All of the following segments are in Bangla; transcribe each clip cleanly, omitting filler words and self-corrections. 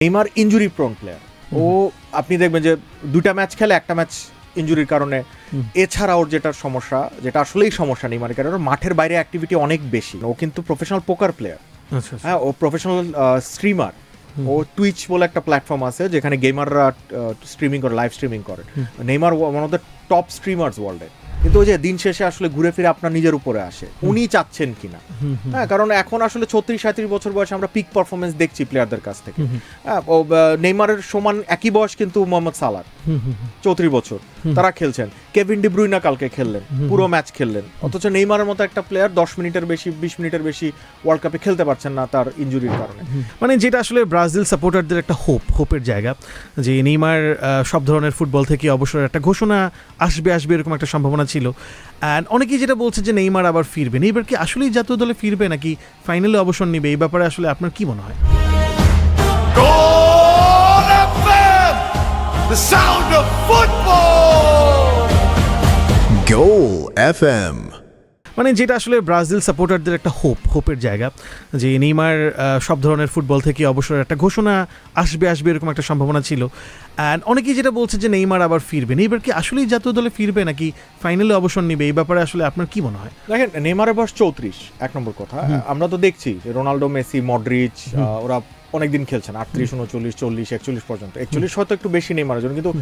Neymar injury prone player. ও আপনি দেখবেন যে দুটা ম্যাচ খেলে একটা ম্যাচ ইনজুরির কারণে। এছাড়া ওর যেটা সমস্যা, যেটা আসলেই সমস্যা নেইমারের কারণে, মাঠের বাইরে অ্যাক্টিভিটি অনেক বেশি। ও কিন্তু প্রফেশনাল পোকার প্লেয়ার, হ্যাঁ, ও প্রফেশনাল স্ট্রিমার। ও টুইচ বলে একটা প্ল্যাটফর্ম আছে যেখানে গেমাররা স্ট্রিমিং করে, লাইভ স্ট্রিমিং করে। Neymar one of the top স্ট্রিমার্স ওয়ার্ল্ডে। কিন্তু ওই যে দিন শেষে আসলে ঘুরে ফিরে আপনার নিজের উপরে আসে, উনি চাচ্ছেন কিনা। হ্যাঁ, কারণ এখন আসলে 36-37 বছর বয়সে আমরা পিক পারফরমেন্স দেখছি প্লেয়ারদের কাছ থেকে। হ্যাঁ, নেইমারের সমান একই বয়স কিন্তু মোহাম্মদ সালাহ, 34 বছর, তারা খেলছেন। কেভিন ডি ব্রুইনা কালকে খেললেন, পুরো ম্যাচ খেললেন, অথচ নেইমারের মতো একটা প্লেয়ার 10 মিনিটের বেশি, 20 মিনিটের বেশি ওয়ার্ল্ড কাপে খেলতে পারছেন না তার ইনজুরির কারণে। মানে যেটা আসলে ব্রাজিল সাপোর্টারদের একটা হোপের জায়গা, যে নেইমার সব ধরনের ফুটবল থেকে অবসরের একটা ঘোষণা আসবে এরকম একটা সম্ভাবনা ছিল। অ্যান্ড অনেকেই যেটা বলছে যে নেইমার আবার ফিরবে। নেইমার কি আসলেই জাতীয় দলে ফিরবে নাকি ফাইনালে অবসর নেবে, এই ব্যাপারে আসলে আপনার কি মনে হয়? The sound of football. Goal FM. মানে যেটা আসলে ব্রাজিল সাপোর্টারদের একটা হোপের জায়গা, যে নেইমার সব ধরনের ফুটবল থেকে অবসরের একটা ঘোষণা আসবে এরকম একটা সম্ভাবনা ছিল। অ্যান্ড অনেকেই যেটা বলছে যে নেইমার আবার ফিরবে। নেইমার কি আসলেই জাতীয় দলে ফিরবে নাকি ফাইনালে অবসর নেবে, এই ব্যাপারে আসলে আপনার কি মনে হয়? দেখেন, নেইমারের বয়স 34, এক নম্বর কথা। আমরা তো দেখছি যে রোনাল্ডো, মেসি, মডরিচ ওরা অনেকদিন খেলছেন 38, 39, 40, 41 পর্যন্ত। 41 হয়তো একটু বেশি নেইমারের জন্য, কিন্তু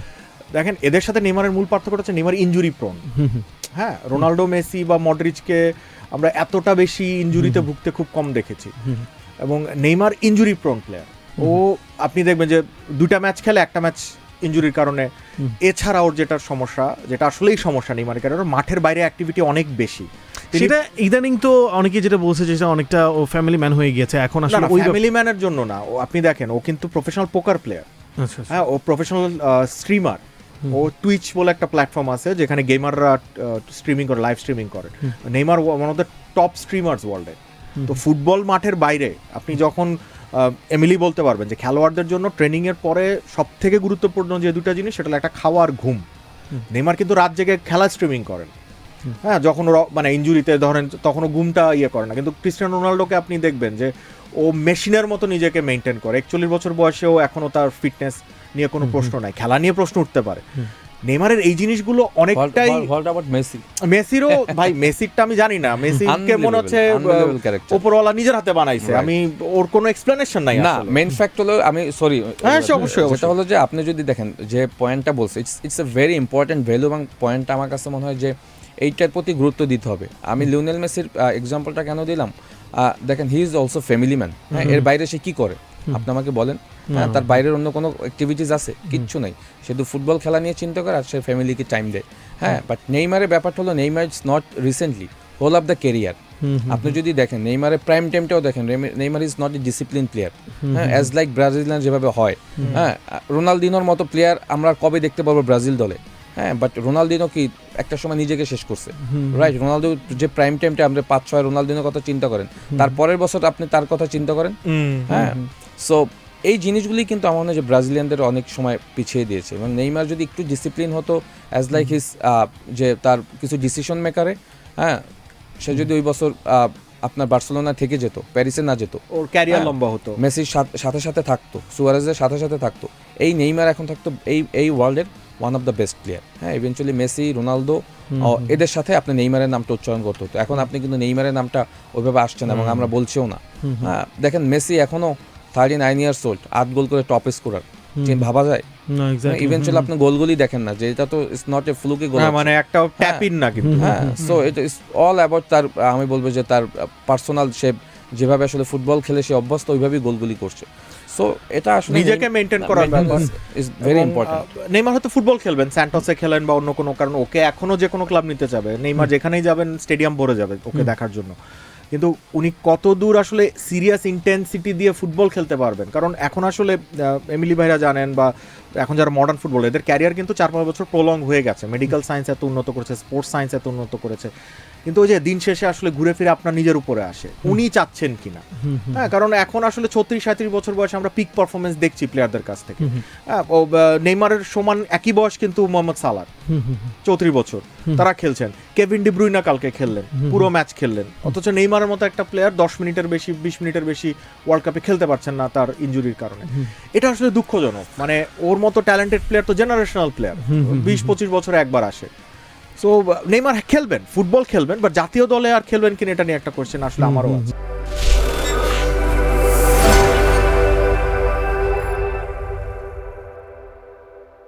দেখেন এদের সাথে নেইমারের মূল পার্থক্য হচ্ছে নেইমার ইনজুরি প্রোন। হ্যাঁ, রোনাল্ডো, মেসি বা মডরিচকে আমরা এতটা বেশি ইনজুরিতে ভুগতে খুব কম দেখেছি, এবং নেইমার ইনজুরি প্রোন প্লেয়ার। ও আপনি দেখবেন যে দুটা ম্যাচ খেলে একটা ম্যাচ ইনজুরির কারণে। এছাড়া ওর যেটা সমস্যা, যেটা আসলেই সমস্যা নেইমারের কারণে, মাঠের বাইরে অ্যাক্টিভিটি অনেক বেশি। সেটা ইদানিং তো অনেকে যেটা বলছে যে অনেকটা ও ফ্যামিলি ম্যান হয়ে গিয়েছে এখন। আসলে ওই ফ্যামিলি ম্যানের জন্য না, ও আপনি দেখেন ও কিন্তু প্রফেশনাল পোকার প্লেয়ার। হ্যাঁ, ও প্রফেশনাল স্ট্রিমার। ও টুইচ বলে একটা প্ল্যাটফর্ম আছে যেখানে গেমাররা স্ট্রিমিং করে, লাইভ স্ট্রিমিং করে। Neymar one of the top স্ট্রিমার্স ওয়ার্ল্ডে। তো ফুটবল মাঠের বাইরে আপনি যখন এমিলি বলতে পারবেন যে খেলোয়াড়দের জন্য ট্রেনিং এর পরে সব থেকে গুরুত্বপূর্ণ যে দুটা জিনিস, সেটা একটা খাওয়া আর ঘুম। নেইমার কিন্তু রাত জেগে খেলা স্ট্রিমিং করেন। হ্যাঁ, যখন ওরা মানে ইনজুরিতে ধরেন তখনও ঘুমটা করে না। কিন্তু ক্রিস্টিয়ানো রোনাল্ডোকে আপনি দেখবেন যে ও মেশিনের মতো নিজেকে মেনটেন করে। 41 বছর বয়সেও এখনো তার ফিটনেস নিয়ে কোনো প্রশ্ন নাই, খেলা নিয়ে প্রশ্ন উঠতে পারে। নেইমারের এই জিনিসগুলো অনেকটাই। মেসিরও ভাই, মেসিরটা আমি জানি না, মেসিকে মনে হচ্ছে উপরওয়ালা নিজের হাতে বানাইছে। আমি ওর কোনো এক্সপ্লেনেশন নাই না। মেইন ফ্যাক্ট হলো, আমি সরি, হ্যাঁ অবশ্যই, যেটা হলো যে আপনি যদি দেখেন যে পয়েন্টটা বলছে, it's a very important value, এবং পয়েন্টটা আমার কাছে মনে হয় যে এইটার প্রতি গুরুত্ব দিতে হবে। আমি লিওনেল মেসির এক্সাম্পলটা কেন দিলাম, দেখেন he is also family man. হ্যাঁ, এর বাইরে সে কি করে আপনি আমাকে বলেন? হ্যাঁ, তার বাইরের অন্য কোনো অ্যাক্টিভিটিস আছে? কিচ্ছু নেই। শুধু ফুটবল খেলা নিয়ে চিন্তা করে আর সে ফ্যামিলিকে টাইম দেয়। হ্যাঁ, বাট নেইমারের ব্যাপারটা হলো, Neymar is not recently, whole of the career. আপনি যদি দেখেন নেইমারের প্রাইম টাইমটাও দেখেন, Neymar is not a discipline player. হ্যাঁ, অ্যাজ লাইক ব্রাজিলিয়ান যেভাবে হয়। হ্যাঁ, রোনালদিনোর মতো প্লেয়ার আমরা কবে দেখতে পাবো ব্রাজিল দলে? হ্যাঁ, বাট রোনালদিনো কি একটা সময় নিজেকে শেষ করছে, রাইট? রোনালদো যে প্রাইম টাইমটা আমরা 5-6 রোনালদিনোর কথা চিন্তা করেন, তারপরের বছর আপনি তার কথা চিন্তা করেন। হ্যাঁ, সো এই জিনিসগুলি কিন্তু আমার মনে হয় যে ব্রাজিলিয়ানদের অনেক সময় পিছিয়ে দিয়েছে। এবং নেইমার যদি একটু ডিসিপ্লিন হতো, অ্যাজ লাইক হিস, যে তার কিছু ডিসিশন মেকারে, হ্যাঁ, সে যদি ওই বছর আপনার বার্সেলোনা থেকে যেত, প্যারিসে না যেত, ওর ক্যারিয়ার লম্বা হতো, মেসির সাথে থাকতো, সুয়ারেজের সাথে থাকতো, এই নেইমার এখন থাকতো এই ওয়ার্ল্ডের one of the best player. হ্যাঁ, ইভেনচুয়ালি মেসি, রোনালদো, এদের সাথে আপনি নেইমারের নামটা উচ্চারণ করতে হতো। এখন আপনি কিন্তু নেইমারের নামটা ওইভাবে আসছে না, এবং আমরা বলছিও না। হ্যাঁ, দেখেন মেসি এখনো 39 ইয়ার্স ওল্ড, 8 গোল করে টপ স্কোরার, ভাবা যায়? ইভেনচুয়ালি আপনি গোলগুলি দেখেন না, যে এটা তো ইটস নট এ ফ্লুকি গোল, মানে একটা ট্যাপ ইন না কিন্তু। হ্যাঁ, so it is all about তার, আমি বলবো যে তার পার্সোনাল, সে যেভাবে আসলে ফুটবল খেলে সে অভ্যস্ত, ওইভাবেই গোলগুলি করছে। সো এটা আসলে নিজেকে মেইনটেইন করার ব্যাপার ইজ ভেরি ইম্পর্টেন্ট। নেইমার হয়তো ফুটবল খেলবেন, স্যান্টোসে খেলেন বা অন্য কোনো, কারণ ওকে এখনো যে কোনো ক্লাব নিতে যাবে, নেইমার যেখানেই যাবেন স্টেডিয়াম ভরে যাবে ওকে দেখার জন্য। কিন্তু উনি কত দূর আসলে সিরিয়াস ইন্টেন্সিটি দিয়ে ফুটবল খেলতে পারবেন, কারণ এখন আসলে এমিলি ভাইরা জানেন বা এখন যারা মডার্ন ফুটবল এদের ক্যারিয়ার কিন্তু 4-5 বছর প্রলং হয়ে গেছে, মেডিকেল সায়েন্স এত উন্নত করেছে, স্পোর্টস সায়েন্স এত উন্নত করেছে, কিন্তু ওই যে দিন শেষে আসলে ঘুরে ফিরে আপনার নিজের উপরে আসে উনি চাচ্ছেন কিনা। হ্যাঁ, কারণ এখন আসলে 36-37 বছর বয়সে আমরা পিক পারফরমেন্স দেখছি প্লেয়ারদের কাছ থেকে। হ্যাঁ, নেইমারের সমান একই বয়স কিন্তু মোহাম্মদ সালার, 34 বছর, তারা খেলছেন। কেভিন ডি ব্রুইনা কালকে খেললেন, পুরো ম্যাচ খেললেন, অথচ নেইমারের মতো একটা প্লেয়ার 10 মিনিটের বেশি 20 মিনিটের বেশি ওয়ার্ল্ড কাপে খেলতে পারছেন না তার ইনজুরির কারণে। এটা আসলে দুঃখজনক। মানে ওর মতো ট্যালেন্টেড প্লেয়ার তো জেনারেশনাল প্লেয়ার, 20-25 বছরে একবার আসে। সো নেইমার খেলবেন, ফুটবল খেলবেন, বাট জাতীয় দলে আর খেলবেন কিনা এটা নিয়ে একটা কোশ্চেন আসলে আমারও আছে।